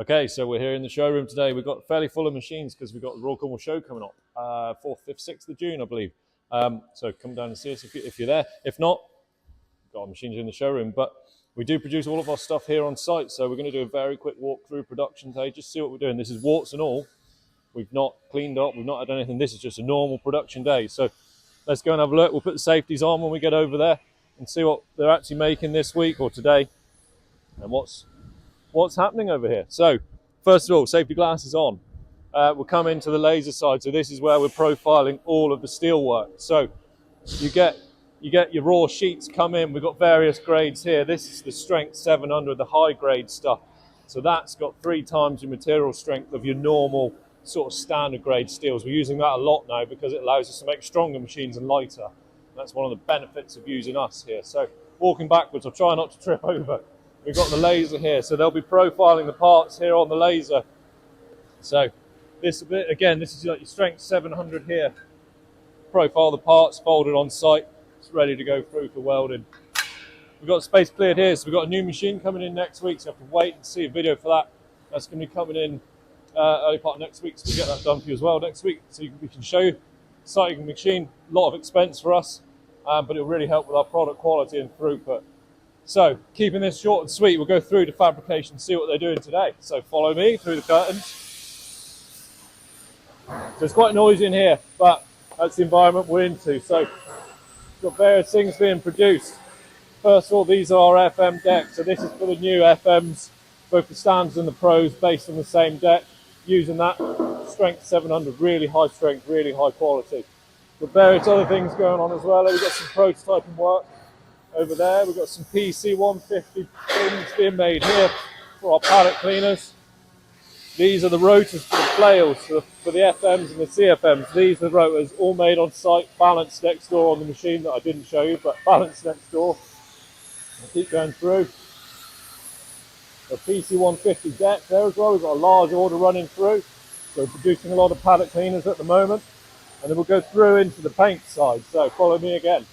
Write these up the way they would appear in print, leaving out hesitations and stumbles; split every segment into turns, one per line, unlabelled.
Okay, so we're here in the showroom today. We've got fairly full of machines because we've got the Royal Cornwall show coming up, 4th, 5th, 6th of June, I believe. So come down and see us if you're there. If not, we've got our machines in the showroom. But we do produce all of our stuff here on site, so we're going to do a very quick walk through production today, just see what we're doing. This is warts and all. We've not cleaned up, we've not had anything. This is just a normal production day. So let's go and have a look. We'll put the safeties on when we get over there and see what they're actually making this week or today and what's happening over here. So first of all, safety glasses on. We'll come into the laser side. So this is where we're profiling all of the steel work. So you get your raw sheets come in. We've got various grades here. This is the strength 700, the high grade stuff. So that's got 3 times your material strength of your normal sort of standard grade steels. We're using that a lot now because it allows us to make stronger machines and lighter. That's one of the benefits of using us here. So walking backwards, I'll try not to trip over. We've got the laser here, so they'll be profiling the parts here on the laser. So this bit, again, this is like your strength 700 here. Profile the parts, folded on site. It's ready to go through for welding. We've got space cleared here, so we've got a new machine coming in next week, so you have to wait and see a video for that. That's going to be coming in early part of next week, so we'll get that done for you as well next week, so we can show you. Exciting machine, a lot of expense for us, but it'll really help with our product quality and throughput. So, keeping this short and sweet, we'll go through to fabrication and see what they're doing today. So follow me through the curtains. So it's quite noisy in here, but that's the environment we're into. So we've got various things being produced. First of all, these are our FM decks. So this is for the new FMs, both the standards and the pros, based on the same deck, using that strength 700, really high strength, really high quality. Got various other things going on as well. We've got some prototyping work over there. We've got some PC 150 things being made here for our pallet cleaners. These are the rotors for the flails, for the FMs and the CFMs. These are the rotors, all made on site, balanced next door on the machine that I didn't show you, but balanced next door. I'll keep going through. A PC 150 deck there as well. We've got a large order running through. So we're producing a lot of pallet cleaners at the moment. And then we'll go through into the paint side. So follow me again.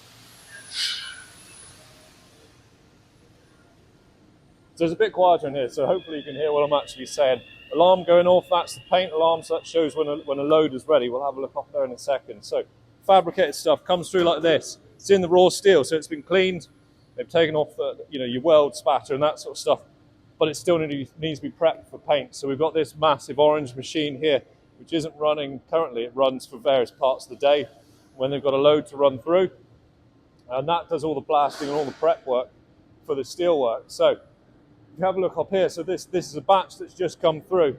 So it's a bit quieter in here, so hopefully you can hear what I'm actually saying. Alarm going off, that's the paint alarm, so that shows when a load is ready. We'll have a look up there in a second. So fabricated stuff comes through like this. It's in the raw steel, so it's been cleaned. They've taken off your weld spatter and that sort of stuff, but it still needs to be prepped for paint. So we've got this massive orange machine here, which isn't running currently. It runs for various parts of the day when they've got a load to run through. And that does all the blasting and all the prep work for the steel work. So if you have a look up here, so this is a batch that's just come through.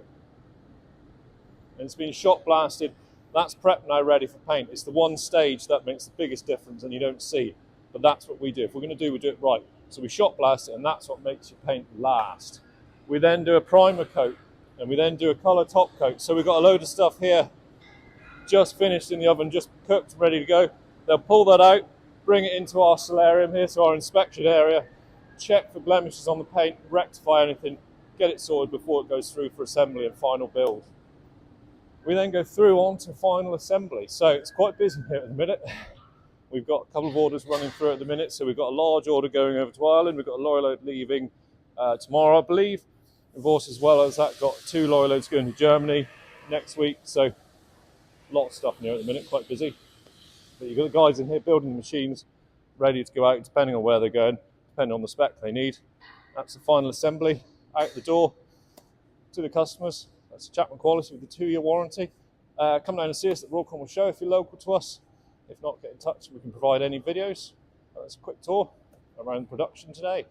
And it's been shot blasted. That's prepped now, ready for paint. It's the one stage that makes the biggest difference and you don't see. But that's what we do. If we're going to do, we do it right. So we shot blast it, and that's what makes your paint last. We then do a primer coat, and we then do a colour top coat. So we've got a load of stuff here, just finished in the oven, just cooked, ready to go. They'll pull that out, bring it into our solarium here, so our inspection area, check for blemishes on the paint, rectify anything, get it sorted before it goes through for assembly and final build. We then go through on to final assembly. So it's quite busy here at the minute. We've got a couple of orders running through at the minute. So we've got a large order going over to Ireland. We've got a lorry load leaving tomorrow, I believe. We've also, as well as that, got 2 lorry loads going to Germany next week. So a lot of stuff in here at the minute, quite busy. But you've got the guys in here building the machines, ready to go out, depending on where they're going, depending on the spec they need. That's the final assembly, out the door to the customers. That's Chapman quality with the 2-year warranty. Come down and see us at the Royal Cornwall Show if you're local to us. If not, get in touch. We can provide any videos. That's a quick tour around production today.